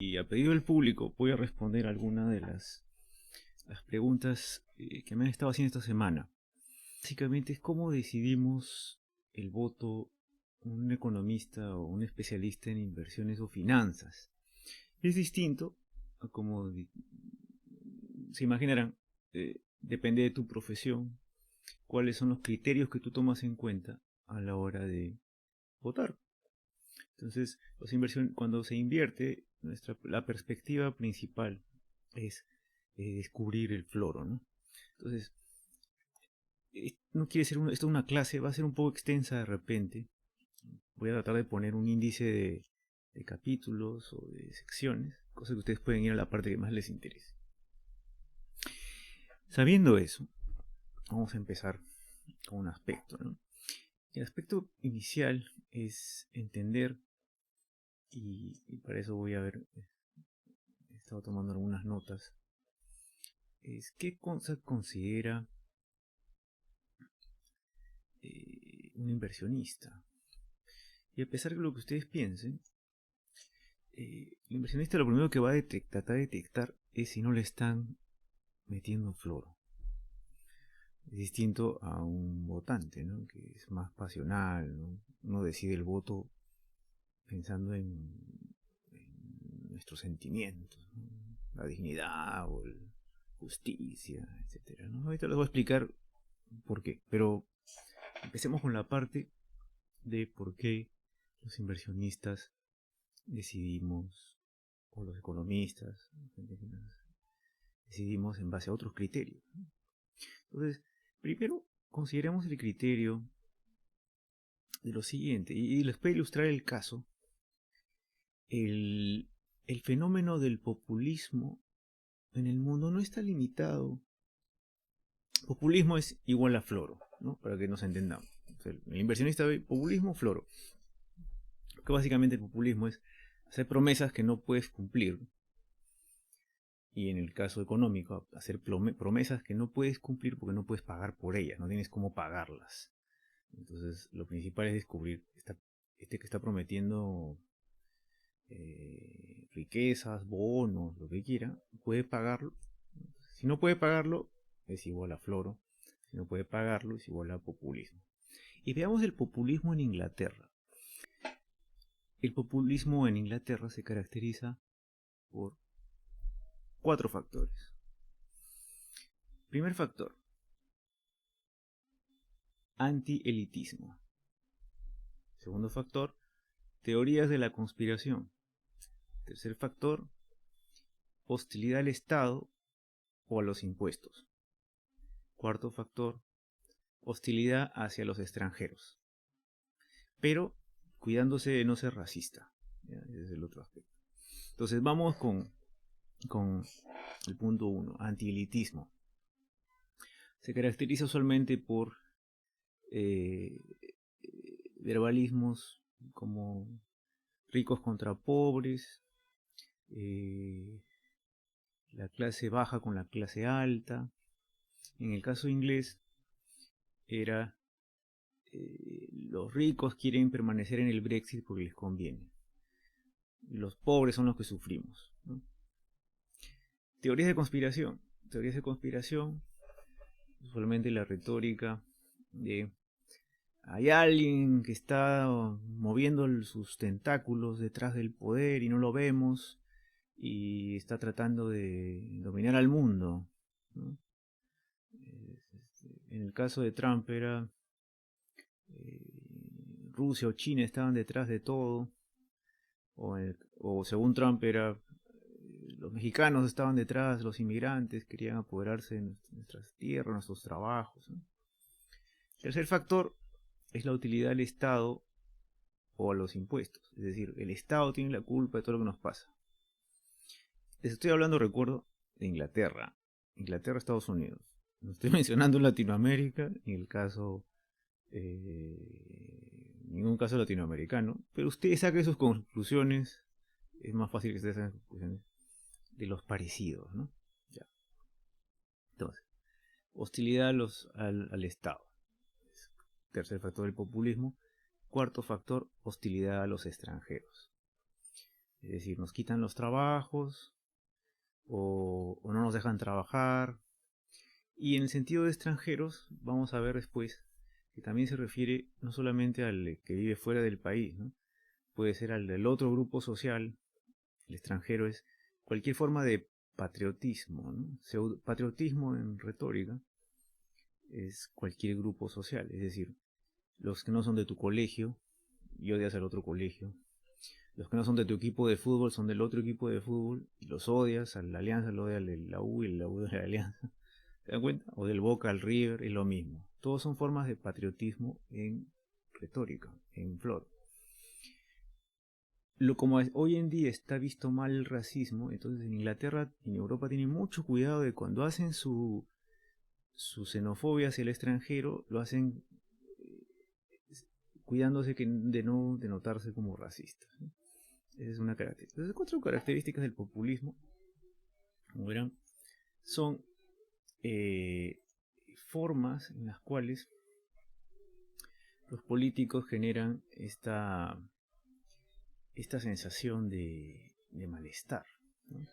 y a pedido del público voy a responder algunas de las preguntas que me han estado haciendo esta semana. Básicamente es cómo decidimos el voto un economista o un especialista en inversiones o finanzas. Es distinto a como se imaginarán, depende de tu profesión, cuáles son los criterios que tú tomas en cuenta a la hora de votar. Entonces, cuando se invierte, la perspectiva principal es descubrir el floro, ¿no? Entonces, no quiere ser esto es una clase, va a ser un poco extensa de repente. Voy a tratar de poner un índice de capítulos o de secciones, cosa que ustedes pueden ir a la parte que más les interese. Sabiendo eso, vamos a empezar con un aspecto, ¿no? El aspecto inicial es entender, y para eso voy a ver, he estado tomando algunas notas, es qué cosa considera un inversionista. Y a pesar de lo que ustedes piensen, el inversionista lo primero que va a tratar de detectar es si no le están metiendo floro. Es distinto a un votante, ¿no? Que es más pasional, ¿no? Uno decide el voto pensando en nuestros sentimientos, ¿no? La dignidad o la justicia, etcétera, ¿no? Ahorita les voy a explicar por qué, pero empecemos con la parte de por qué los inversionistas decidimos, o los economistas, decidimos en base a otros criterios. Entonces, primero consideremos el criterio de lo siguiente, y les puedo ilustrar el caso. El fenómeno del populismo en el mundo no está limitado. Populismo es igual a floro, ¿no? Para que nos entendamos. O sea, el inversionista ve populismo, floro. Que básicamente el populismo es hacer promesas que no puedes cumplir. Y en el caso económico, hacer promesas que no puedes cumplir porque no puedes pagar por ellas, no tienes cómo pagarlas. Entonces, lo principal es descubrir este que está prometiendo riquezas, bonos, lo que quiera, puede pagarlo. Si no puede pagarlo, es igual a floro. Si no puede pagarlo, es igual a populismo. Y veamos el populismo en Inglaterra. El populismo en Inglaterra se caracteriza por 4 factores. Primer factor, anti-elitismo. Segundo factor, teorías de la conspiración. Tercer factor, hostilidad al Estado o a los impuestos. Cuarto factor, hostilidad hacia los extranjeros. Pero cuidándose de no ser racista. Ese es el otro aspecto. Entonces vamos con el punto 1, antielitismo. Se caracteriza usualmente por verbalismos como ricos contra pobres, la clase baja con la clase alta. En el caso inglés era los ricos quieren permanecer en el Brexit porque les conviene. Los pobres son los que sufrimos, ¿no? Teorías de conspiración. Teorías de conspiración, usualmente la retórica de hay alguien que está moviendo sus tentáculos detrás del poder y no lo vemos y está tratando de dominar al mundo, ¿no? En el caso de Trump era Rusia o China estaban detrás de todo, o según Trump era los mexicanos estaban detrás, los inmigrantes querían apoderarse de nuestras tierras, nuestros trabajos, ¿no? Tercer factor es la utilidad del Estado o a los impuestos, es decir, el Estado tiene la culpa de todo lo que nos pasa. Les estoy hablando, recuerdo, de Inglaterra, Estados Unidos. No estoy mencionando Latinoamérica, ni el caso, ningún caso latinoamericano, pero ustedes saquen sus conclusiones, es más fácil que ustedes saquen sus conclusiones de los parecidos, ¿no? Ya. Entonces, hostilidad al Estado. Tercer factor, el populismo. Cuarto factor, hostilidad a los extranjeros. Es decir, nos quitan los trabajos o no nos dejan trabajar. Y en el sentido de extranjeros, vamos a ver después que también se refiere no solamente al que vive fuera del país, ¿no? Puede ser al del otro grupo social. El extranjero es cualquier forma de patriotismo, ¿no? Patriotismo en retórica es cualquier grupo social, es decir, los que no son de tu colegio y odias al otro colegio, los que no son de tu equipo de fútbol son del otro equipo de fútbol y los odias, a la Alianza lo odia a la U y la U de la Alianza. ¿Te das cuenta? O del Boca al River, es lo mismo. Todos son formas de patriotismo en retórica, en flor. Como hoy en día está visto mal el racismo, entonces en Inglaterra y en Europa tienen mucho cuidado de cuando hacen su xenofobia hacia el extranjero, lo hacen cuidándose de no denotarse como racistas, ¿no? Esa es una característica. Las 4 características del populismo, como verán, son formas en las cuales los políticos generan esta sensación de malestar, ¿no?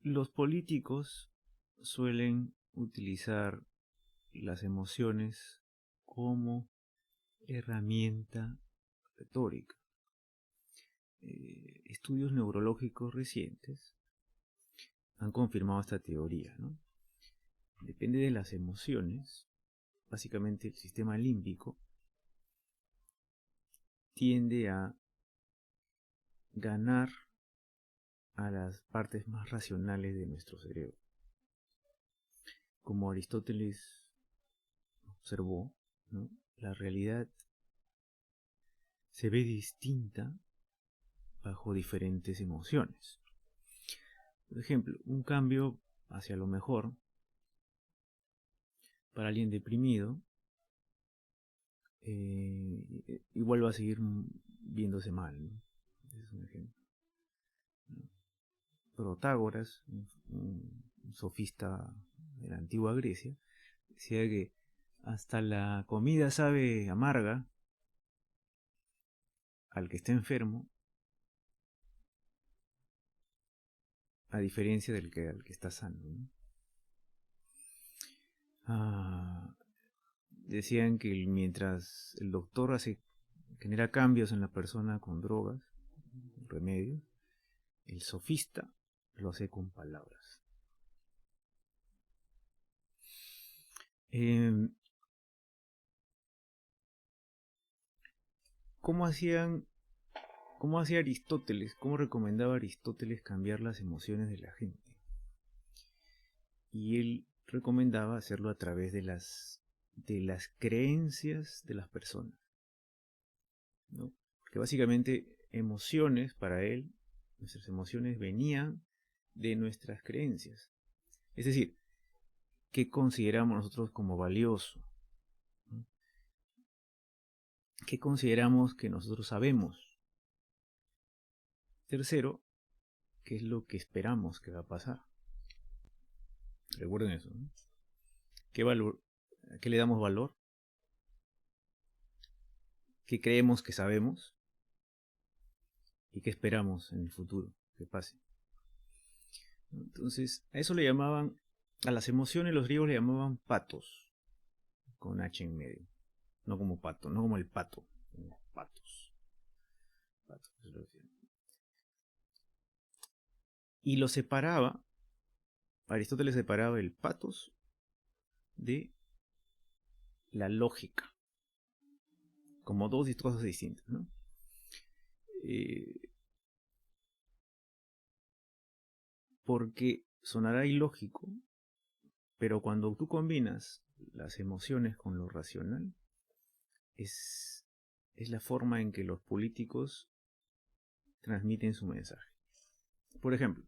Los políticos suelen utilizar las emociones como herramienta retórica. Estudios neurológicos recientes han confirmado esta teoría, ¿no? Depende de las emociones, básicamente el sistema límbico tiende a ganar a las partes más racionales de nuestro cerebro. Como Aristóteles observó, ¿no? La realidad se ve distinta bajo diferentes emociones. Por ejemplo, un cambio hacia lo mejor para alguien deprimido igual va a seguir viéndose mal, ¿no? Ese es un ejemplo. Protágoras, un sofista de la antigua Grecia, decía que hasta la comida sabe amarga al que está enfermo, a diferencia al que está sano, ¿no? Decían que mientras el doctor genera cambios en la persona con drogas, remedios, el sofista lo hace con palabras. ¿Cómo hacía Aristóteles? ¿Cómo recomendaba Aristóteles cambiar las emociones de la gente? Y él recomendaba hacerlo a través de las creencias de las personas, ¿no? Porque básicamente emociones para él, nuestras emociones venían de nuestras creencias. Es decir, ¿qué consideramos nosotros como valioso? ¿No? ¿Qué consideramos que nosotros sabemos? Tercero, ¿qué es lo que esperamos que va a pasar? Recuerden eso, ¿no? ¿A qué le damos valor? ¿Qué creemos que sabemos? ¿Y qué esperamos en el futuro que pase? Entonces, a eso le llamaban, a las emociones los griegos le llamaban patos, con H en medio. No como pato, no como el pato, como patos. Y lo separaba, Aristóteles separaba el patos de la lógica, como dos cosas distintas, ¿no? Porque sonará ilógico, pero cuando tú combinas las emociones con lo racional, es la forma en que los políticos transmiten su mensaje. Por ejemplo,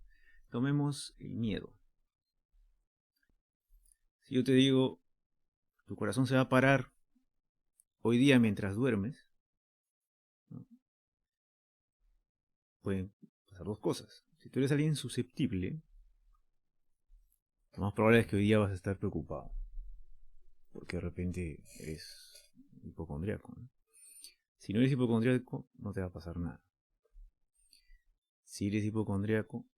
tomemos el miedo. Si yo te digo, tu corazón se va a parar hoy día mientras duermes, ¿no? Pueden pasar dos cosas. Si tú eres alguien susceptible, lo más probable es que hoy día vas a estar preocupado, porque de repente eres hipocondríaco, ¿no? Si no eres hipocondríaco, no te va a pasar nada. Si eres hipocondríaco,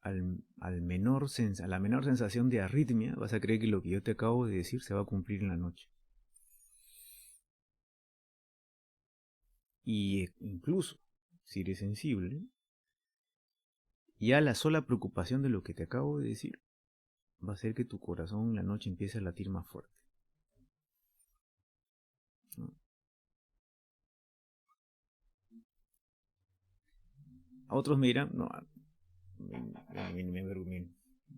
a la menor sensación de arritmia, vas a creer que lo que yo te acabo de decir se va a cumplir en la noche. Y incluso, si eres sensible, ya la sola preocupación de lo que te acabo de decir va a hacer que tu corazón en la noche empiece a latir más fuerte, ¿no? A otros me dirán, no,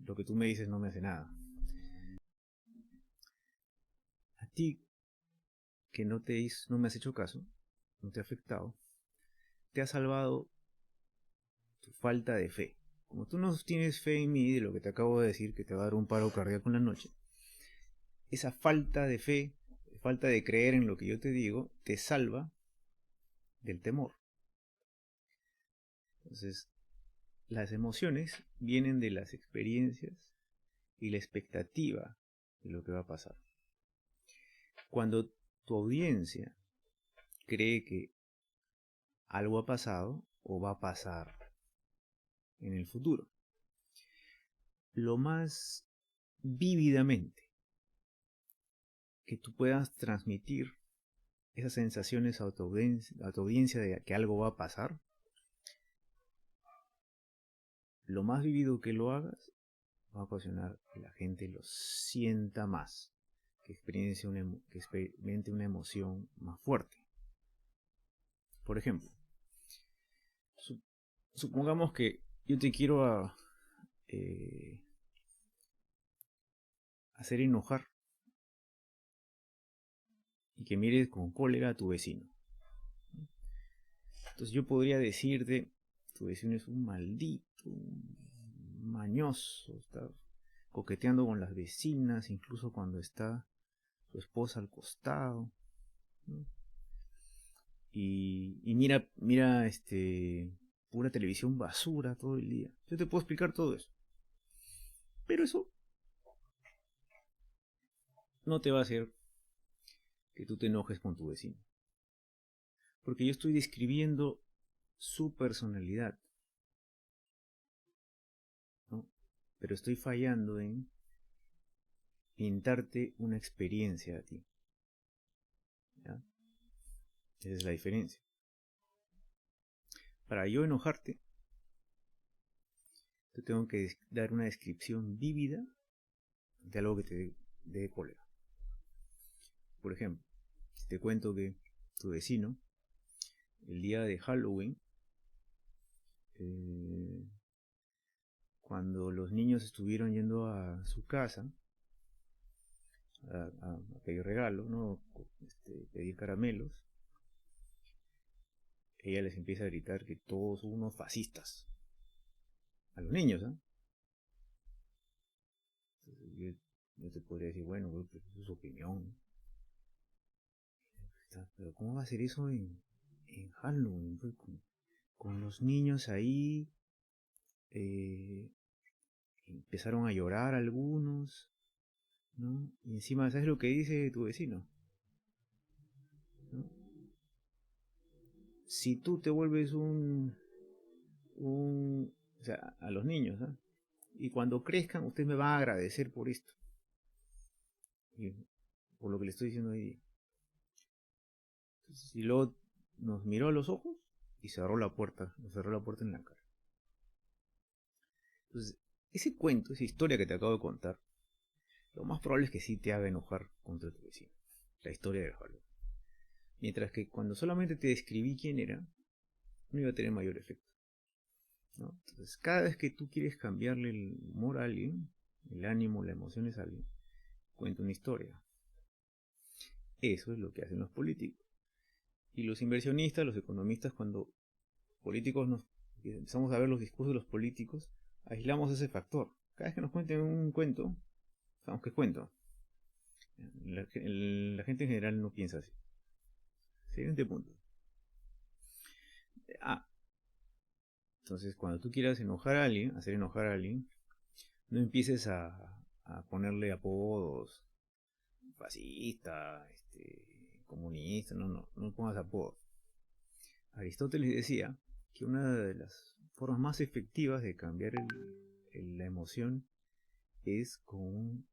lo que tú me dices no me hace nada. A ti, que no me has hecho caso, no te ha afectado, te ha salvado tu falta de fe. Como tú no tienes fe en mí de lo que te acabo de decir, que te va a dar un paro cardíaco en la noche, esa falta de fe, falta de creer en lo que yo te digo, te salva del temor. Entonces, las emociones vienen de las experiencias y la expectativa de lo que va a pasar. Cuando tu audiencia cree que algo ha pasado o va a pasar en el futuro, lo más vívidamente que tú puedas transmitir esas sensaciones a tu audiencia de que algo va a pasar, lo más vívido que lo hagas va a ocasionar que la gente lo sienta más, que experimente una emoción más fuerte. Por ejemplo, supongamos que yo te quiero hacer enojar y que mires con cólera a tu vecino. Entonces yo podría decirte, tu vecino es un maldito, un mañoso, está coqueteando con las vecinas, incluso cuando está su esposa al costado, ¿no? Y mira pura televisión basura todo el día. Yo te puedo explicar todo eso. Pero eso no te va a hacer que tú te enojes con tu vecino. Porque yo estoy describiendo su personalidad, ¿no? Pero estoy fallando en pintarte una experiencia a ti, ¿ya? Esa es la diferencia. Para yo enojarte, te tengo que dar una descripción vívida de algo que te dé cólera. Por ejemplo, si te cuento que tu vecino, el día de Halloween, cuando los niños estuvieron yendo a su casa a pedir regalos, ¿no? Pedir caramelos, ella les empieza a gritar que todos son unos fascistas a los niños, ¿eh? Entonces, yo te podría decir, bueno, pues, eso es su opinión, pero ¿cómo va a ser eso en Halloween? Pues, con los niños ahí, empezaron a llorar algunos, ¿no? Y encima, ¿sabes lo que dice tu vecino? ¿No? Si tú te vuelves o sea, a los niños, ¿eh? Y cuando crezcan, usted me va a agradecer por esto. Y por lo que le estoy diciendo hoy día. Entonces, y luego nos miró a los ojos y nos cerró la puerta en la cara. Entonces, ese cuento, esa historia que te acabo de contar, lo más probable es que sí te haga enojar contra tu vecino. La historia de Halloween. Mientras que cuando solamente te describí quién era, no iba a tener mayor efecto, ¿no? Entonces, cada vez que tú quieres cambiarle el humor a alguien, el ánimo, las emociones a alguien, cuenta una historia. Eso es lo que hacen los políticos. Y los inversionistas, los economistas, cuando políticos empezamos a ver los discursos de los políticos, aislamos ese factor. Cada vez que nos cuenten un cuento, sabemos que es cuento. La gente en general no piensa así. Siguiente punto. Entonces cuando tú quieras enojar a alguien, hacer enojar a alguien, no empieces a ponerle apodos fascista, comunista, no pongas apodos. Aristóteles decía que una de las formas más efectivas de cambiar la emoción es con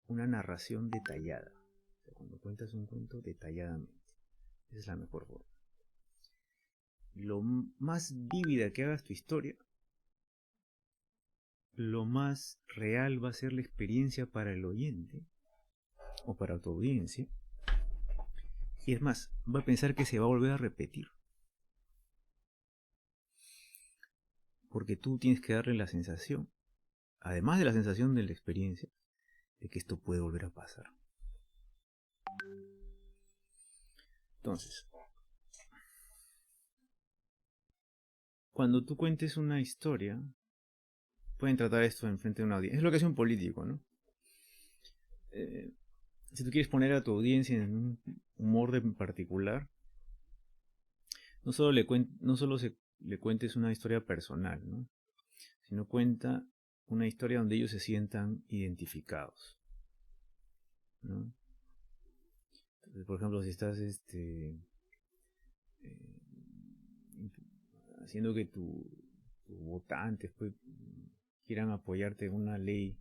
una narración detallada. O sea, cuando cuentas un cuento detalladamente. Esa es la mejor forma. Lo más vívida que hagas tu historia, lo más real va a ser la experiencia para el oyente o para tu audiencia. Y es más, va a pensar que se va a volver a repetir. Porque tú tienes que darle la sensación, además de la sensación de la experiencia, de que esto puede volver a pasar. Entonces, cuando tú cuentes una historia, pueden tratar esto enfrente de una audiencia. Es lo que hace un político, ¿no? Si tú quieres poner a tu audiencia en un humor de particular, no solo le cuentes una historia personal, ¿no? Sino cuenta una historia donde ellos se sientan identificados, ¿no? Entonces, por ejemplo, si estás haciendo que tus votantes pues, quieran apoyarte en una ley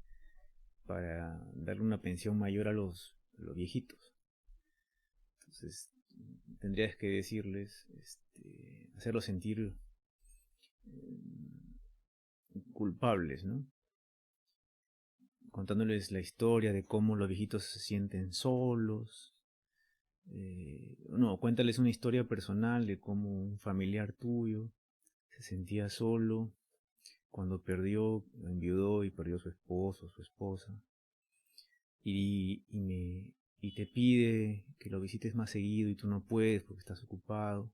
para darle una pensión mayor a los viejitos. Entonces tendrías que decirles, hacerlos sentir culpables, ¿no? Contándoles la historia de cómo los viejitos se sienten solos. No, cuéntales una historia personal de cómo un familiar tuyo se sentía solo cuando enviudó y perdió a su esposo, su esposa. Y te pide que lo visites más seguido y tú no puedes porque estás ocupado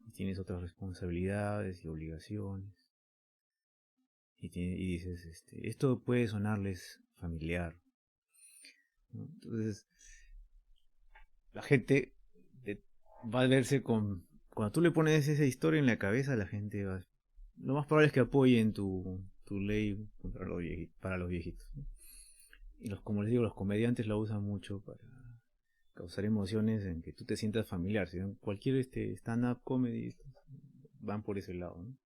y tienes otras responsabilidades y obligaciones. Y dices, esto puede sonarles familiar, ¿no? Entonces, la gente va a verse con... Cuando tú le pones esa historia en la cabeza, la gente va... Lo más probable es que apoyen tu ley para los viejitos, ¿no? Y como les digo, los comediantes la usan mucho para causar emociones en que tú te sientas familiar. Si cualquier stand-up comedy van por ese lado, ¿no?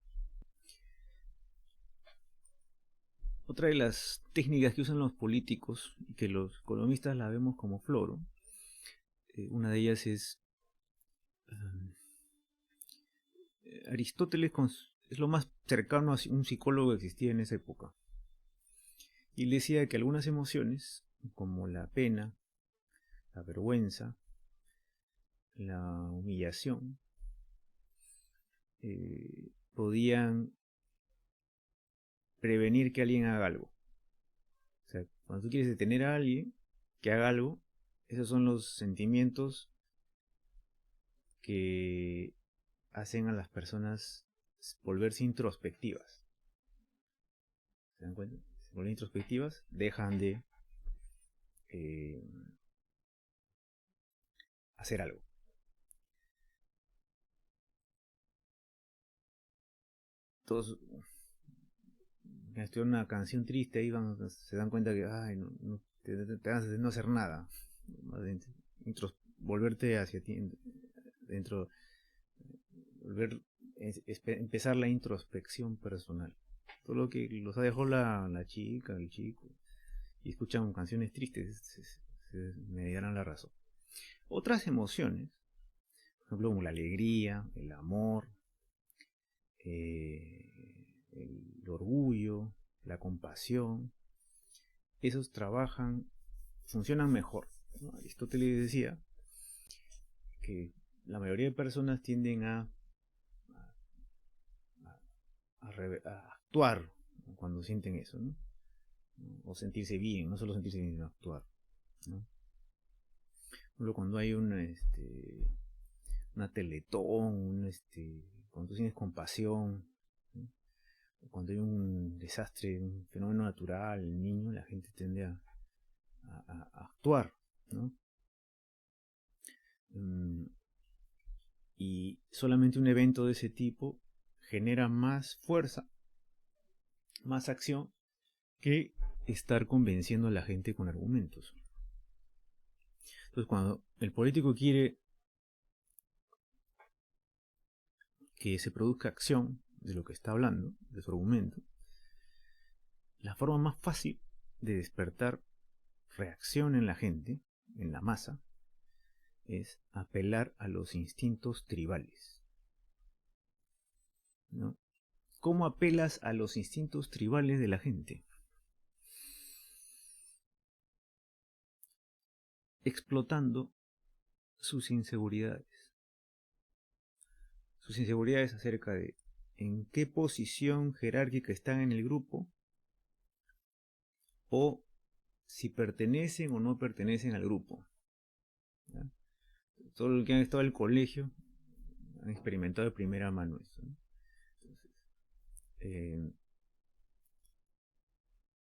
Otra de las técnicas que usan los políticos y que los economistas la vemos como floro, una de ellas es Aristóteles es lo más cercano a un psicólogo que existía en esa época. Y él decía que algunas emociones, como la pena, la vergüenza, la humillación, podían prevenir que alguien haga algo. O sea, cuando tú quieres detener a alguien que haga algo, esos son los sentimientos que hacen a las personas volverse introspectivas. ¿Se dan cuenta? Se vuelven introspectivas, dejan de hacer algo. Todos estudian una canción triste, ahí se dan cuenta que ay, no te vas a no hacer nada. Volverte hacia ti, dentro, empezar la introspección personal. Todo lo que los ha dejado la chica, el chico, y escuchan canciones tristes, me darán la razón. Otras emociones, por ejemplo, como la alegría, el amor, el orgullo, la compasión, esos funcionan mejor, ¿no? Aristóteles decía que la mayoría de personas tienden a actuar cuando sienten eso, ¿no? O sentirse bien, no solo sentirse bien, sino actuar, ¿no? Por ejemplo, cuando hay una teletón, cuando tú tienes compasión, ¿no? Cuando hay un desastre, un fenómeno natural, el niño, la gente tiende a actuar, ¿no? Y solamente un evento de ese tipo genera más fuerza, más acción, que estar convenciendo a la gente con argumentos. Entonces, cuando el político quiere que se produzca acción de lo que está hablando, de su argumento, la forma más fácil de despertar reacción en la gente, en la masa, es apelar a los instintos tribales, ¿no? ¿Cómo apelas a los instintos tribales de la gente? Explotando sus inseguridades. Sus inseguridades acerca de en qué posición jerárquica están en el grupo, o si pertenecen o no pertenecen al grupo, ¿ya? Todo lo que han estado en el colegio han experimentado de primera mano eso, ¿no? Entonces,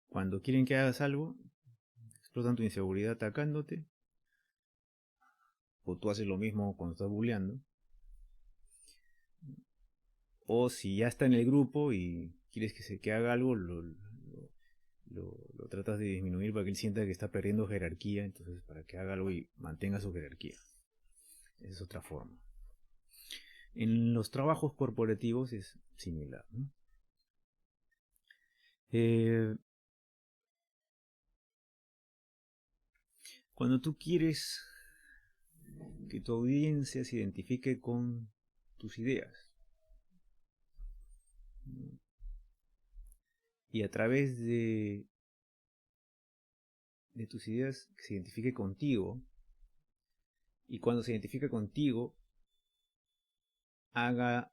cuando quieren que hagas algo, explotan tu inseguridad atacándote, o tú haces lo mismo cuando estás bulleando, o si ya está en el grupo y quieres que haga algo, lo tratas de disminuir para que él sienta que está perdiendo jerarquía, entonces para que haga algo y mantenga su jerarquía. Esa es otra forma. En los trabajos corporativos es similar, ¿no? Cuando tú quieres que tu audiencia se identifique con tus ideas, ¿no? Y a través de tus ideas que se identifique contigo, y cuando se identifica contigo haga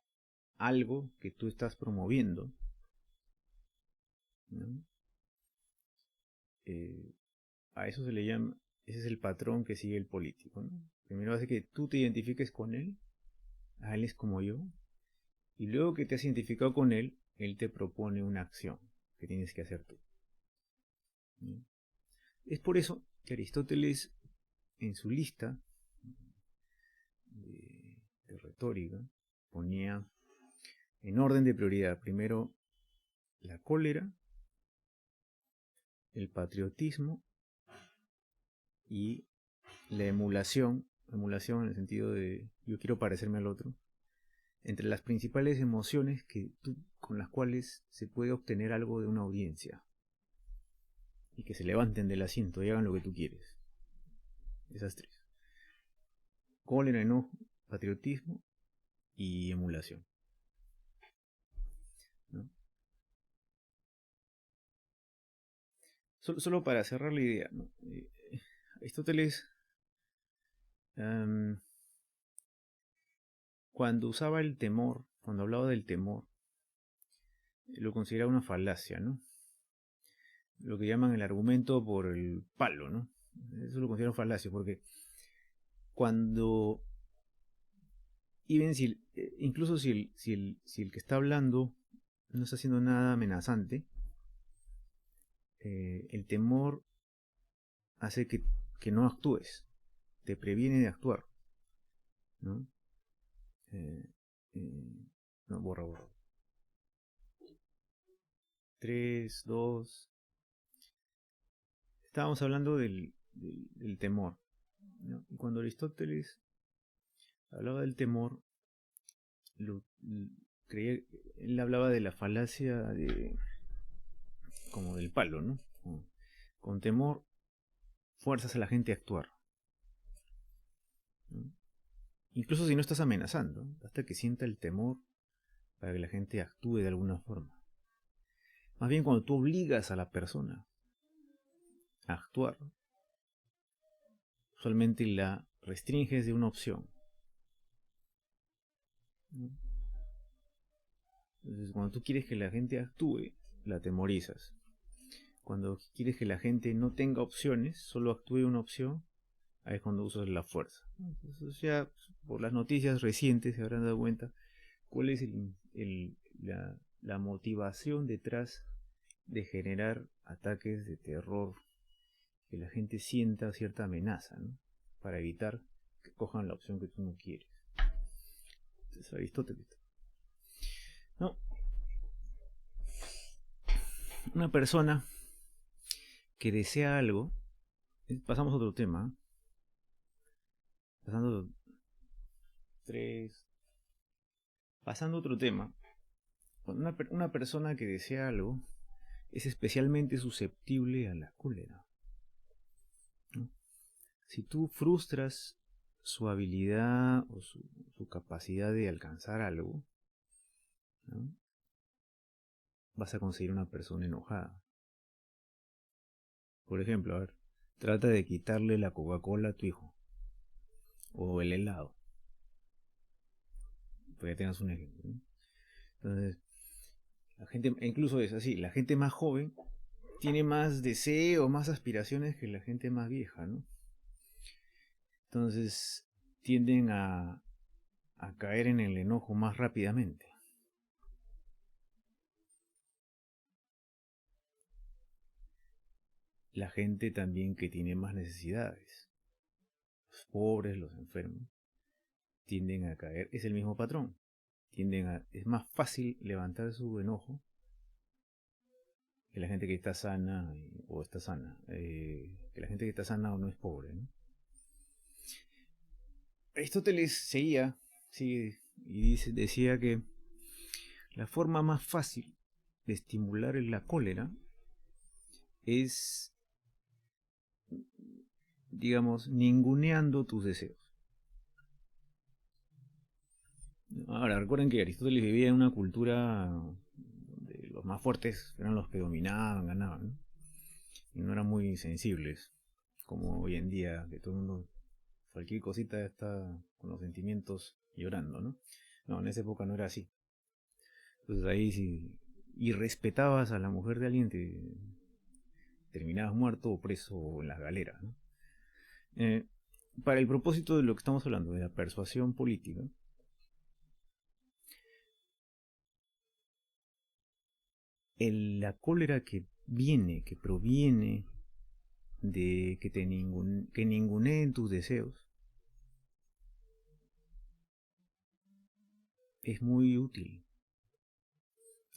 algo que tú estás promoviendo, ¿no? A eso se le llama, ese es el patrón que sigue el político, ¿no? Primero hace que tú te identifiques con él, a él es como yo, y luego que te has identificado con él, él te propone una acción que tienes que hacer tú, ¿no? Es por eso que Aristóteles, en su lista de retórica, ponía en orden de prioridad primero la cólera, el patriotismo y la emulación en el sentido de yo quiero parecerme al otro, entre las principales emociones con las cuales se puede obtener algo de una audiencia y que se levanten del asiento y hagan lo que tú quieres. Esas tres: cólera, enojo, patriotismo y emulación, ¿no? Solo para cerrar la idea, ¿no? Aristóteles, cuando usaba el temor, cuando hablaba del temor, lo consideraba una falacia, ¿no? Lo que llaman el argumento por el palo, ¿no? Eso lo considero falacia, porque cuando incluso si el que está hablando no está haciendo nada amenazante, el temor hace que no actúes, te previene de actuar, ¿no? Eh, no, borra. 3, 2. Estábamos hablando del temor, ¿no? Y cuando Aristóteles hablaba del temor, creía, él hablaba de la falacia como del palo, ¿no? Con temor fuerzas a la gente a actuar, ¿no? Incluso si no estás amenazando, hasta que sienta el temor para que la gente actúe de alguna forma. Más bien cuando tú obligas a la persona a actuar, usualmente la restringes de una opción, ¿no? Entonces, cuando tú quieres que la gente actúe, la atemorizas. Cuando quieres que la gente no tenga opciones, solo actúe una opción, ahí es cuando usas la fuerza. Entonces, ya por las noticias recientes se habrán dado cuenta cuál es la motivación detrás de generar ataques de terror, que la gente sienta cierta amenaza, ¿no? Para evitar que cojan la opción que tú no quieres. Entonces, Aristóteles, ¿no? Una persona que desea algo, pasamos a otro tema, pasando tres, pasando a otro tema. Cuando una persona que desea algo es especialmente susceptible a la cólera, ¿no? Si tú frustras su habilidad o su capacidad de alcanzar algo, ¿no?, vas a conseguir una persona enojada. Por ejemplo, a ver, trata de quitarle la Coca-Cola a tu hijo o el helado, para que tengas un ejemplo, ¿no? Entonces, la gente, incluso es así, la gente más joven tiene más deseos, más aspiraciones que la gente más vieja, ¿no? Entonces, tienden a caer en el enojo más rápidamente. La gente también que tiene más necesidades, los pobres, los enfermos, tienden a caer, es el mismo patrón. Es más fácil levantar su enojo que la gente que está sana o está sana, que la gente que está sana o no es pobre, ¿no? Aristóteles seguía, sigue, y decía que la forma más fácil de estimular la cólera es, digamos, ninguneando tus deseos. Ahora, recuerden que Aristóteles vivía en una cultura donde los más fuertes eran los que dominaban, ganaban, ¿no? Y no eran muy sensibles, como hoy en día, que todo el mundo, cualquier cosita está con los sentimientos llorando, ¿no? No, en esa época no era así. Entonces ahí si irrespetabas a la mujer de alguien, terminabas muerto o preso en las galeras, ¿no? Eh, para el propósito de lo que estamos hablando, de la persuasión política, la cólera que proviene de que ninguneen tus deseos, es muy útil,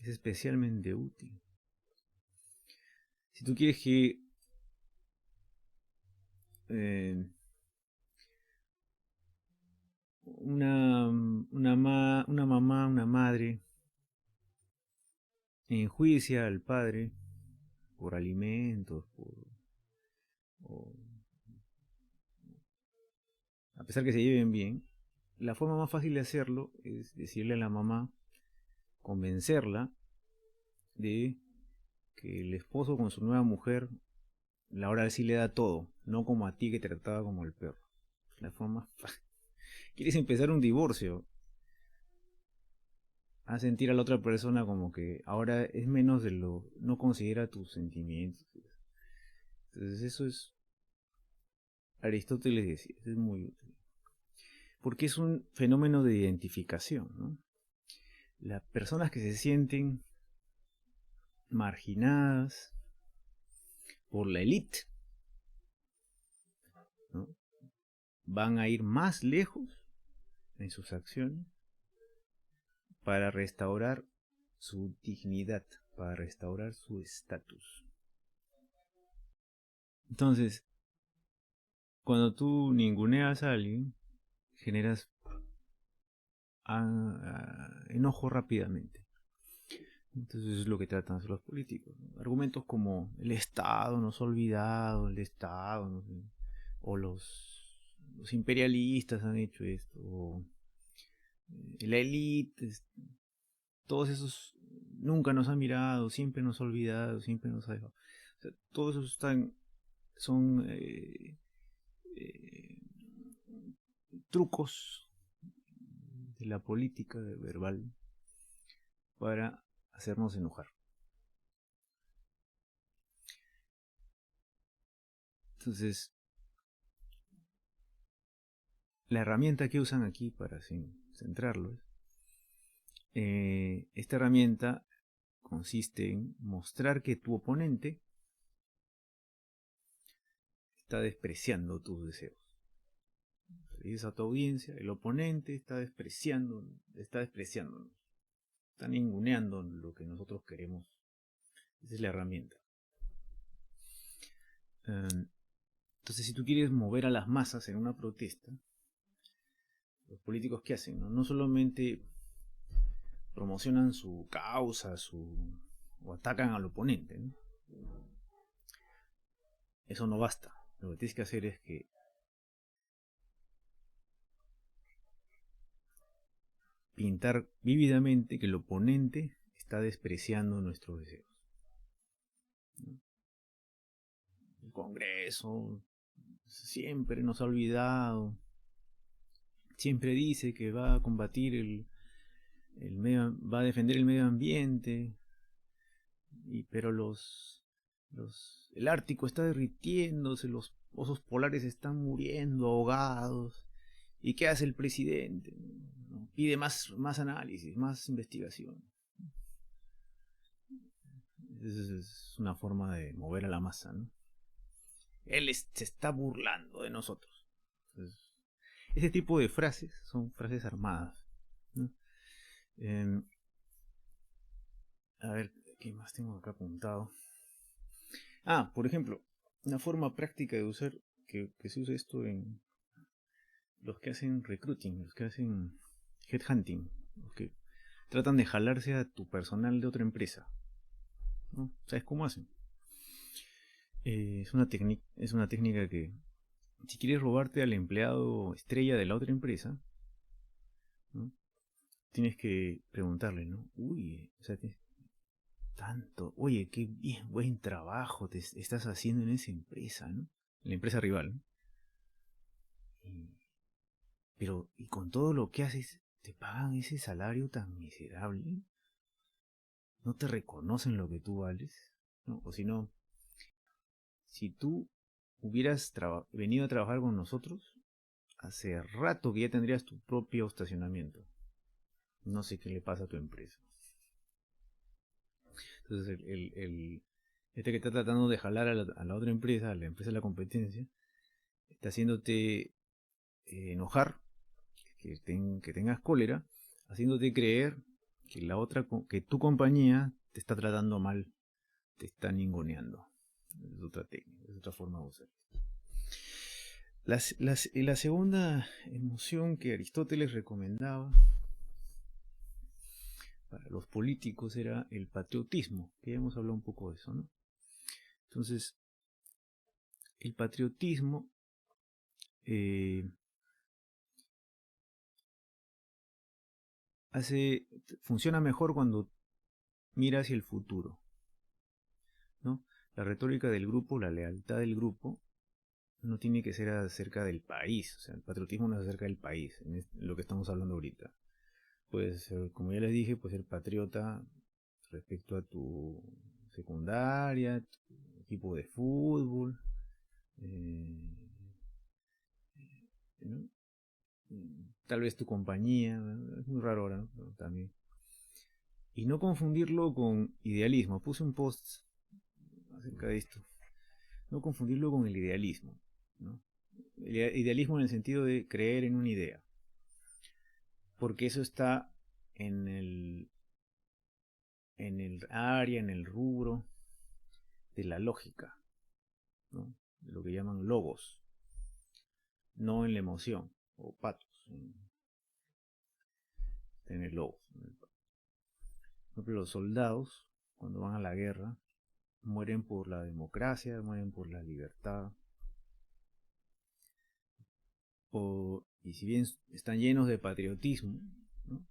es especialmente útil. Si tú quieres que eh, una mamá, una madre, enjuicia al padre por alimentos, o, a pesar que se lleven bien, la forma más fácil de hacerlo es decirle a la mamá, convencerla de que el esposo con su nueva mujer, la hora sí le da todo, no como a ti que te trataba como el perro. La forma fácil. ¿Quieres empezar un divorcio? A sentir a la otra persona como que ahora es menos de lo, no considera tus sentimientos. Entonces eso es, Aristóteles decía, es muy útil. Porque es un fenómeno de identificación, ¿no? Las personas que se sienten marginadas por la élite, ¿no?, van a ir más lejos en sus acciones para restaurar su dignidad, para restaurar su estatus. Entonces, cuando tú ninguneas a alguien, generas enojo rápidamente. Entonces es lo que tratan de hacer los políticos, ¿no? Argumentos como el Estado nos ha olvidado, el Estado, no sé, o los imperialistas han hecho esto, o la élite, todos esos nunca nos han mirado, siempre nos ha olvidado, siempre nos ha dejado. O sea, todos esos son eh, trucos de la política verbal para hacernos enojar. Entonces, la herramienta que usan aquí para centrarlo, esta herramienta consiste en mostrar que tu oponente está despreciando tus deseos. Le dices a tu audiencia, el oponente está despreciándonos, está ninguneando lo que nosotros queremos. Esa es la herramienta. Entonces, si tú quieres mover a las masas en una protesta, los políticos, ¿qué hacen? No solamente promocionan su causa, o atacan al oponente, ¿no? Eso no basta. Lo que tienes que hacer es que pintar vívidamente que el oponente está despreciando nuestros deseos. El Congreso siempre nos ha olvidado, siempre dice que va a combatir va a defender el medio ambiente, pero el Ártico está derritiéndose, los osos polares están muriendo ahogados. ¿Y qué hace el presidente? ¿No? Pide más análisis, más investigación. Es una forma de mover a la masa, ¿no? Él se está burlando de nosotros. Entonces, ese tipo de frases son frases armadas, ¿no? A ver, ¿qué más tengo acá apuntado? Por ejemplo, una forma práctica de usar, que se usa esto en los que hacen recruiting, los que hacen headhunting, los que tratan de jalarse a tu personal de otra empresa, ¿no? ¿Sabes cómo hacen? Es una técnica que, si quieres robarte al empleado estrella de la otra empresa, ¿no? Tienes que preguntarle, ¿no? Uy, o sea, tanto, oye, qué bien, buen trabajo te estás haciendo en esa empresa, ¿no? En la empresa rival, ¿no? Pero, ¿y con todo lo que haces, te pagan ese salario tan miserable? ¿No te reconocen lo que tú vales? ¿No? O si no, si tú hubieras venido a trabajar con nosotros, hace rato que ya tendrías tu propio estacionamiento. No sé qué le pasa a tu empresa. Entonces, este que está tratando de jalar a la otra empresa, a la empresa de la competencia, está haciéndote enojar, que tengas cólera, haciéndote creer que tu compañía te está tratando mal, te está ninguneando. Es otra técnica, es otra forma de usar. La segunda emoción que Aristóteles recomendaba para los políticos era el patriotismo, que ya hemos hablado un poco de eso, ¿no? Entonces, el patriotismo funciona mejor cuando mira hacia el futuro, ¿no? La retórica del grupo, la lealtad del grupo, no tiene que ser acerca del país. O sea, el patriotismo no es acerca del país, en lo que estamos hablando ahorita. Puedes ser, como ya les dije, puedes ser patriota respecto a tu secundaria, tu equipo de fútbol, ¿no? Tal vez tu compañía, ¿no? Es muy raro ahora, ¿no? Pero también. Y no confundirlo con idealismo. Puse un post acerca de esto. No confundirlo con el idealismo, ¿no? El idealismo en el sentido de creer en una idea. Porque eso está en el área, en el rubro de la lógica, ¿no? De lo que llaman logos, no en la emoción, o patos, en el logos. Por ejemplo, los soldados, cuando van a la guerra, mueren por la democracia, mueren por la libertad. Y si bien están llenos de patriotismo, ¿no?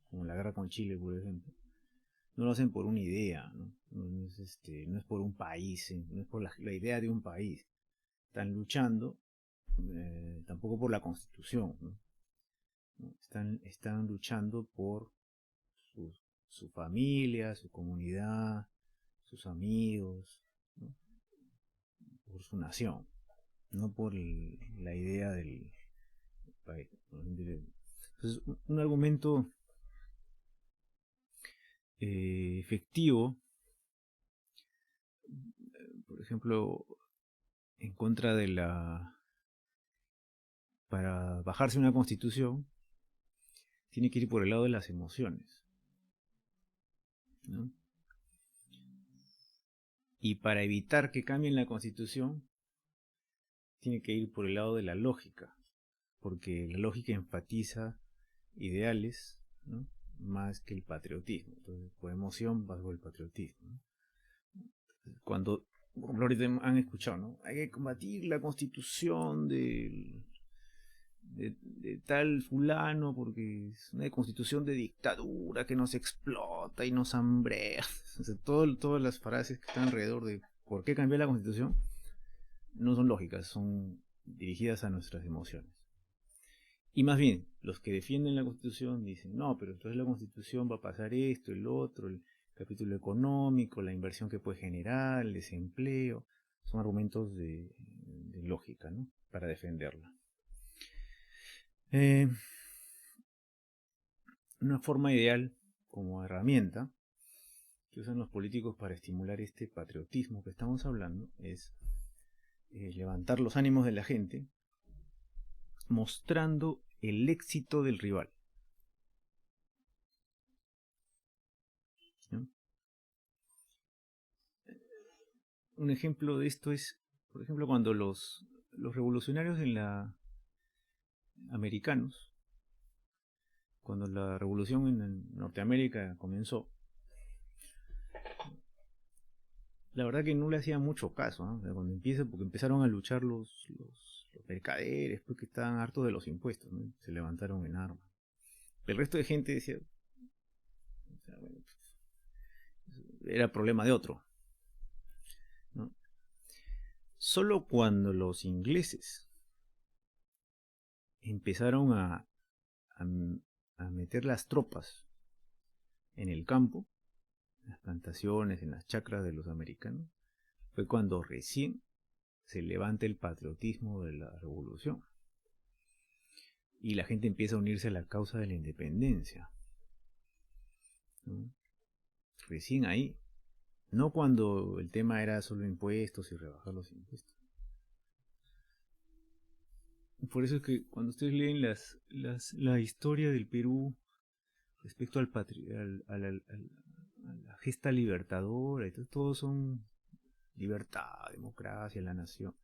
Como la guerra con Chile, por ejemplo, no lo hacen por una idea, ¿no? No es por un país, no es por la idea de un país. Están luchando, tampoco por la constitución, ¿no? Están luchando por su familia, su comunidad, sus amigos, ¿no? Por su nación, no por la idea del país. Entonces, un argumento efectivo, por ejemplo, en contra de para bajarse una constitución, tiene que ir por el lado de las emociones, ¿no? Y para evitar que cambien la constitución, tiene que ir por el lado de la lógica, porque la lógica enfatiza ideales, ¿no?, más que el patriotismo. Entonces, por emoción vas por el patriotismo, ¿no? Cuando, por ejemplo, ahorita han escuchado, ¿no?, hay que combatir la constitución de tal fulano porque es una constitución de dictadura que nos explota y nos hambrea. O sea, todas las frases que están alrededor de por qué cambiar la constitución no son lógicas, son dirigidas a nuestras emociones. Y más bien, los que defienden la constitución dicen, no, pero entonces la constitución va a pasar esto, el otro, el capítulo económico, la inversión que puede generar, el desempleo. Son argumentos de lógica, ¿no?, para defenderla. Una forma ideal como herramienta que usan los políticos para estimular este patriotismo que estamos hablando es levantar los ánimos de la gente mostrando el éxito del rival, ¿no? Un ejemplo de esto es, por ejemplo, cuando los revolucionarios americanos, cuando la revolución en Norteamérica comenzó, la verdad que no le hacían mucho caso, ¿no? O sea, porque empezaron a luchar los mercaderes, porque estaban hartos de los impuestos, ¿no? Se levantaron en armas. El resto de gente decía, o sea, bueno, era problema de otro, ¿no? Solo cuando los ingleses empezaron a meter las tropas en el campo, en las plantaciones, en las chacras de los americanos, fue cuando recién se levanta el patriotismo de la revolución y la gente empieza a unirse a la causa de la independencia, ¿no? Recién ahí, no cuando el tema era solo impuestos y rebajar los impuestos. Por eso es que cuando ustedes leen la historia del Perú respecto a la gesta libertadora, todos son libertad, democracia, la nación,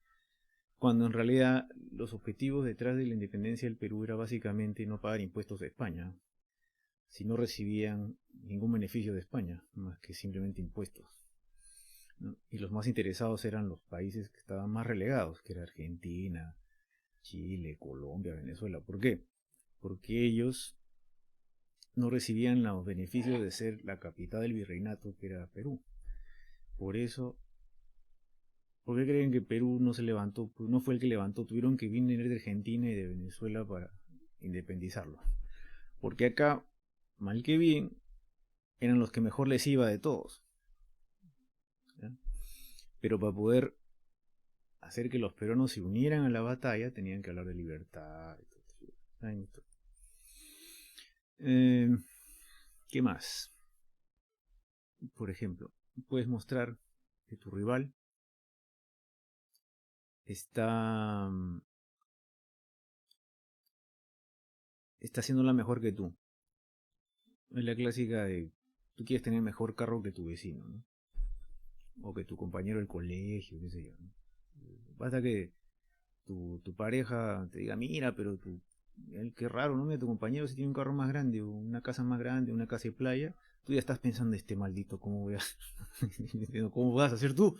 cuando en realidad los objetivos detrás de la independencia del Perú era básicamente no pagar impuestos a España, si no recibían ningún beneficio de España, más que simplemente impuestos, ¿no? Y los más interesados eran los países que estaban más relegados, que era Argentina, Chile, Colombia, Venezuela. ¿Por qué? Porque ellos no recibían los beneficios de ser la capital del virreinato, que era Perú. Por eso, ¿por qué creen que Perú no se levantó? Pues no fue el que levantó, tuvieron que venir de Argentina y de Venezuela para independizarlo. Porque acá, mal que bien, eran los que mejor les iba de todos, ¿ya? Pero para poder hacer que los peruanos se unieran a la batalla, tenían que hablar de libertad. ¿Qué más? Por ejemplo, puedes mostrar que tu rival está haciéndola mejor que tú. Es la clásica de tú quieres tener mejor carro que tu vecino, ¿no? O que tu compañero del colegio, qué sé yo, ¿no? Basta que tu pareja te diga, mira, pero qué raro, ¿no? Mira, tu compañero si tiene un carro más grande, o una casa más grande, una casa de playa, tú ya estás pensando, este maldito, ¿cómo vas a hacer tú?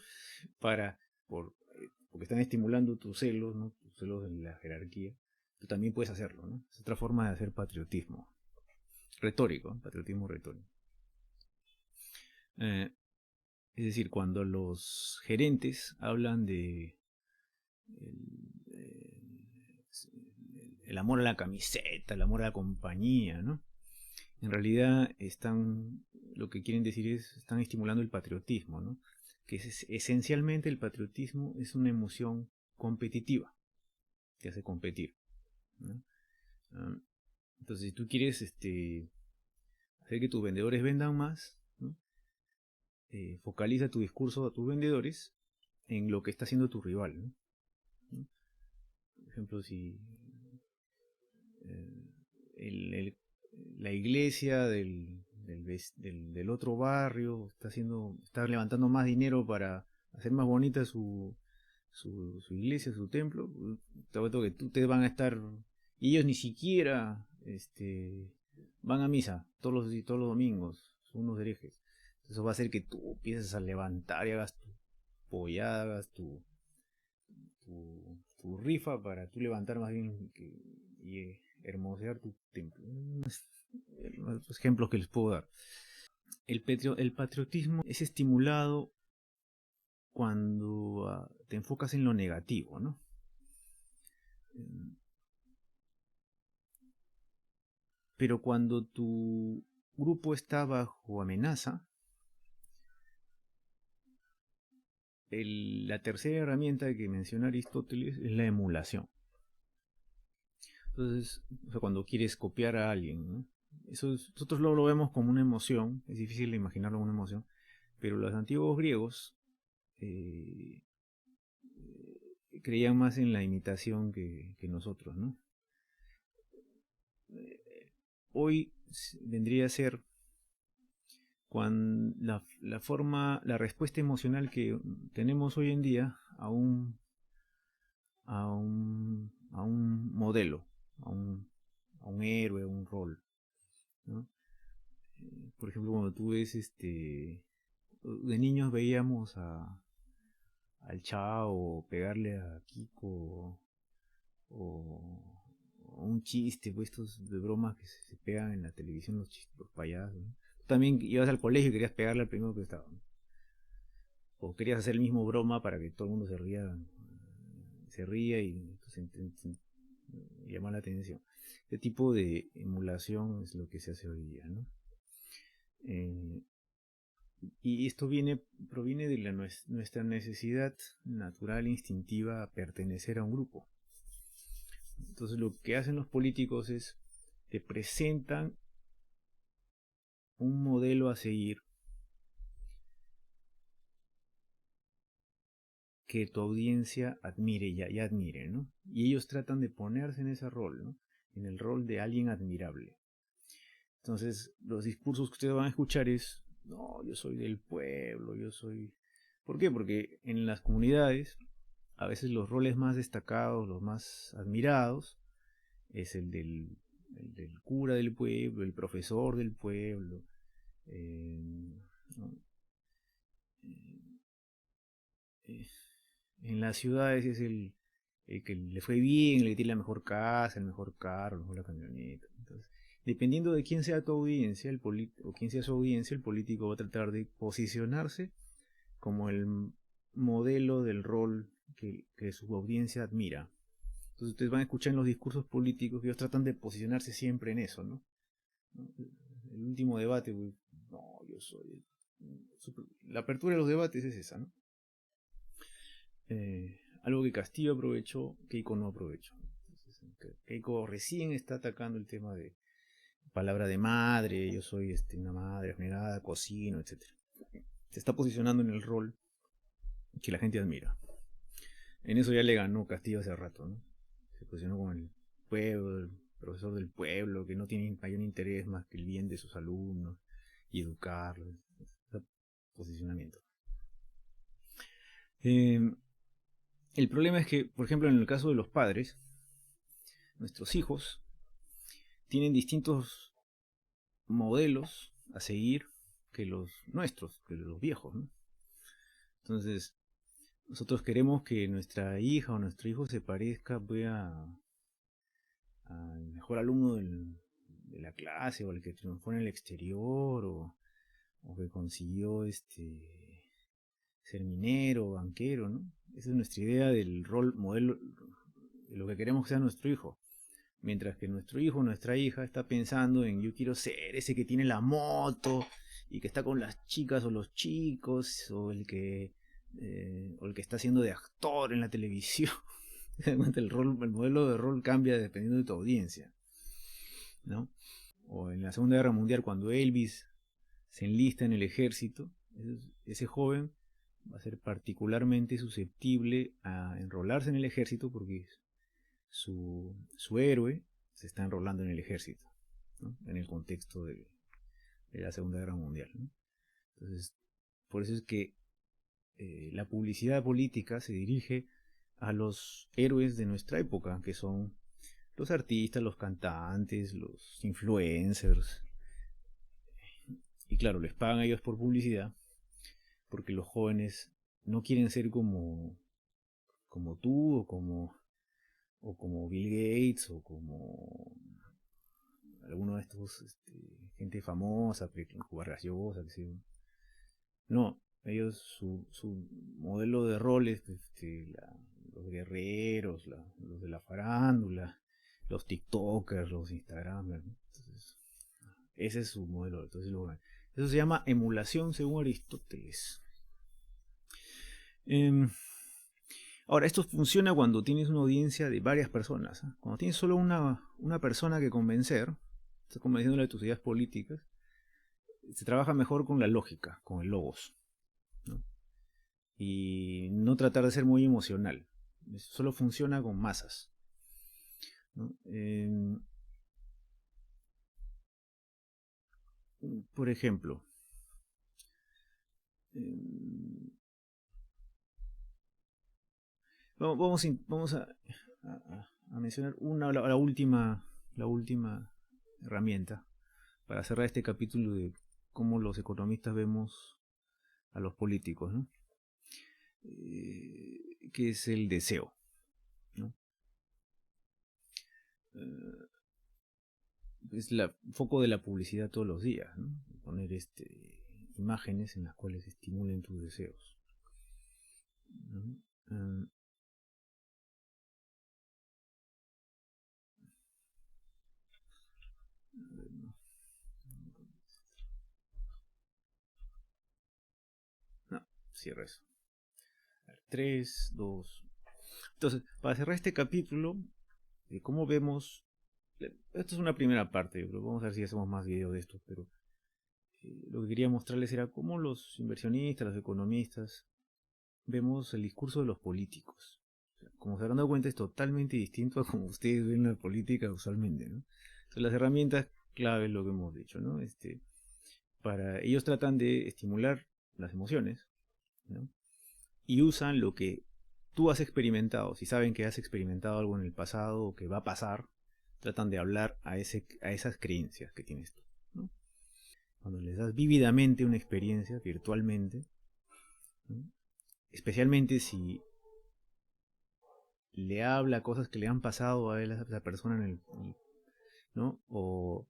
Porque están estimulando tus celos, ¿no? Tus celos de la jerarquía. Tú también puedes hacerlo, ¿no? Es otra forma de hacer patriotismo retórico, patriotismo retórico. Es decir, cuando los gerentes hablan de el amor a la camiseta, el amor a la compañía, ¿no? En realidad lo que quieren decir están estimulando el patriotismo, ¿no? Que esencialmente el patriotismo es una emoción competitiva, te hace competir, ¿no? Entonces, si tú quieres hacer que tus vendedores vendan más, ¿no? Focaliza tu discurso a tus vendedores en lo que está haciendo tu rival, ¿no? Por ejemplo, si la iglesia del otro barrio está levantando más dinero para hacer más bonita su iglesia, su templo, te que tú te van a estar Y ellos ni siquiera van a misa todos los domingos, son unos herejes. Eso va a hacer que tú empieces a levantar y hagas tu pollada, hagas tu rifa para tú levantar más bien y hermosear tu templo. Los ejemplos que les puedo dar. El patriotismo es estimulado cuando te enfocas en lo negativo, ¿no? Pero cuando tu grupo está bajo amenaza, la tercera herramienta que menciona Aristóteles es la emulación. Entonces, o sea, cuando quieres copiar a alguien, ¿no? Nosotros lo vemos como una emoción, es difícil de imaginarlo como una emoción, pero los antiguos griegos creían más en la imitación que nosotros, ¿no? Hoy vendría a ser cuando la respuesta emocional que tenemos hoy en día a un modelo, a un héroe, a un rol, ¿no? Por ejemplo, cuando tú ves de niños veíamos al Chao pegarle a Kiko o un chiste, pues estos de bromas que se pegan en la televisión, los chistes, los payasos, ¿no? Tú también ibas al colegio y querías pegarle al primero que estaba, ¿no? O querías hacer el mismo broma para que todo el mundo se ría y entonces, llamar la atención. Este tipo de emulación es lo que se hace hoy día, ¿no? Y esto proviene de nuestra necesidad natural, instintiva, a pertenecer a un grupo. Entonces lo que hacen los políticos es te presentan un modelo a seguir que tu audiencia admire y admire, ¿no? Y ellos tratan de ponerse en ese rol, ¿no? En el rol de alguien admirable. Entonces, los discursos que ustedes van a escuchar es, no, yo soy del pueblo, yo soy... ¿Por qué? Porque en las comunidades, a veces los roles más destacados, los más admirados, es el del cura del pueblo, el profesor del pueblo, ¿no? Eh, en las ciudades es el que le fue bien, el que tiene la mejor casa, el mejor carro, la mejor camioneta. Entonces, dependiendo de quién sea tu audiencia, o quién sea su audiencia, el político va a tratar de posicionarse como el modelo del rol que su audiencia admira. Entonces ustedes van a escuchar en los discursos políticos que ellos tratan de posicionarse siempre en eso, ¿no? El último debate, no, yo soy... La apertura de los debates es esa, ¿no? Algo que Castillo aprovechó, Keiko no aprovechó. Entonces, Keiko recién está atacando el tema de palabra de madre, yo soy una madre abnegada, cocino, etc. Se está posicionando en el rol que la gente admira. En eso ya le ganó Castillo hace rato, ¿no? Se posicionó como el pueblo, el profesor del pueblo, que no tiene mayor interés más que el bien de sus alumnos y educarlos. Ese posicionamiento. El problema es que, por ejemplo, en el caso de los padres, nuestros hijos tienen distintos modelos a seguir que los nuestros, que los viejos, ¿no? Entonces, nosotros queremos que nuestra hija o nuestro hijo se parezca pues, al mejor alumno de la clase, o al que triunfó en el exterior, o que consiguió ser minero o banquero, ¿no? Esa es nuestra idea del rol modelo, de lo que queremos que sea nuestro hijo. Mientras que nuestro hijo o nuestra hija está pensando en yo quiero ser ese que tiene la moto y que está con las chicas o los chicos, o el que está haciendo de actor en la televisión. El modelo de rol cambia dependiendo de tu audiencia, ¿no? O en la Segunda Guerra Mundial, cuando Elvis se enlista en el ejército, ese joven va a ser particularmente susceptible a enrolarse en el ejército porque su héroe se está enrolando en el ejército, ¿no? En el contexto de la Segunda Guerra Mundial, ¿no? Entonces, por eso es que la publicidad política se dirige a los héroes de nuestra época, que son los artistas, los cantantes, los influencers. Y claro, les pagan a ellos por publicidad, porque los jóvenes no quieren ser como tú o como Bill Gates o como alguno de estos gente famosa, Vargas Llosa, que sé yo. No, ellos su modelo de roles, los guerreros, los de la farándula, los TikTokers, los Instagramers, ¿no? Entonces, ese es su modelo. Entonces, eso se llama emulación según Aristóteles. Ahora, esto funciona cuando tienes una audiencia de varias personas. Cuando tienes solo una persona que convencer, estás convenciéndole de tus ideas políticas, se trabaja mejor con la lógica, con el logos, ¿no? Y no tratar de ser muy emocional. Solo funciona con masas, ¿no? Por ejemplo, vamos a mencionar la última herramienta para cerrar este capítulo de cómo los economistas vemos a los políticos, ¿no? Que es el deseo, ¿no? Es el foco de la publicidad todos los días, ¿no? Poner imágenes en las cuales estimulen tus deseos, ¿no? No, cierra eso. 3, 2. Entonces, para cerrar este capítulo, de cómo vemos. Esto es una primera parte, yo creo. Vamos a ver si hacemos más videos de esto, pero lo que quería mostrarles era cómo los inversionistas, los economistas, vemos el discurso de los políticos. O sea, como se habrán dado cuenta, es totalmente distinto a como ustedes ven la política usualmente, ¿no? Entonces, las herramientas clave es lo que hemos dicho, ¿no? Para ellos tratan de estimular las emociones, ¿no? Y usan lo que tú has experimentado. Si saben que has experimentado algo en el pasado o que va a pasar, tratan de hablar a esas creencias que tienes tú, ¿no? Cuando les das vívidamente una experiencia virtualmente, ¿no? Especialmente si le habla cosas que le han pasado a esa persona ¿no? O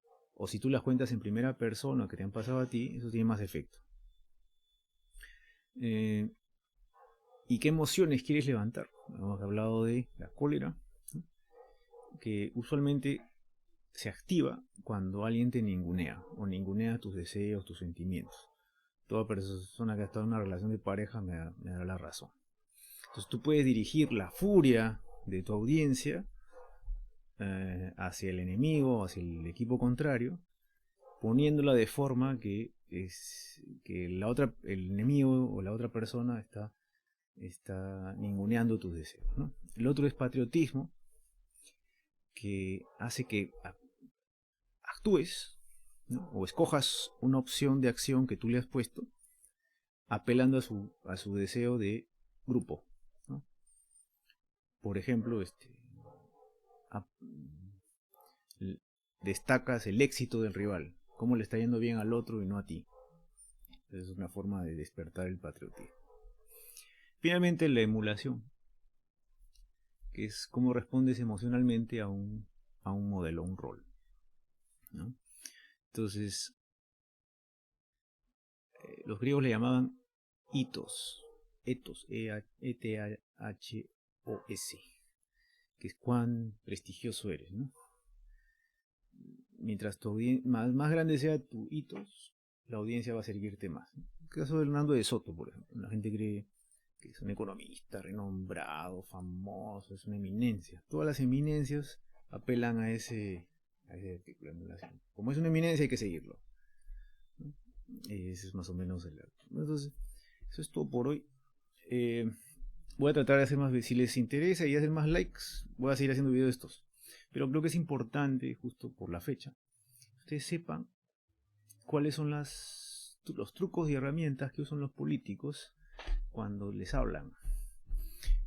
si tú las cuentas en primera persona que te han pasado a ti, eso tiene más efecto. ¿Y qué emociones quieres levantar? Hemos hablado de la cólera, ¿no? Que usualmente se activa cuando alguien te ningunea o ningunea tus deseos, tus sentimientos. Toda persona que ha estado en una relación de pareja me dará la razón. Entonces tú puedes dirigir la furia de tu audiencia hacia el enemigo, hacia el equipo contrario, poniéndola de forma que el enemigo o la otra persona está ninguneando tus deseos, ¿no? El otro es patriotismo, que hace que actúes, ¿no? O escojas una opción de acción que tú le has puesto, apelando a su deseo de grupo, ¿no? Por ejemplo, destacas el éxito del rival, cómo le está yendo bien al otro y no a ti. Es una forma de despertar el patriotismo. Finalmente, la emulación, que es cómo respondes emocionalmente a un modelo, a un rol, ¿no? Entonces, los griegos le llamaban ethos, E-T-H-O-S, que es cuán prestigioso eres, ¿no? Mientras más grande sea tu ethos, la audiencia va a seguirte más. En el caso de Hernando de Soto, por ejemplo, la gente cree que es un economista renombrado, famoso, es una eminencia. Todas las eminencias apelan a ese artículo de emulación. Como es una eminencia, hay que seguirlo, ¿no? Ese es más o menos el acto. Entonces, eso es todo por hoy. Voy a tratar de hacer más, si les interesa y hacer más likes, voy a seguir haciendo videos de estos. Pero creo que es importante, justo por la fecha, que ustedes sepan cuáles son los trucos y herramientas que usan los políticos cuando les hablan.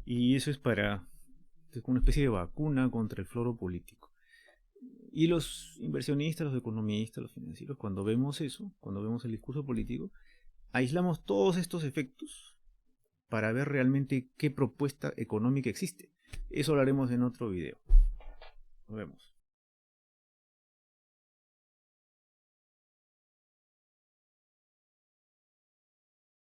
Y eso es una especie de vacuna contra el floro político. Y los inversionistas, los economistas, los financieros, cuando vemos eso, cuando vemos el discurso político, aislamos todos estos efectos para ver realmente qué propuesta económica existe. Eso lo haremos en otro video. Nos vemos.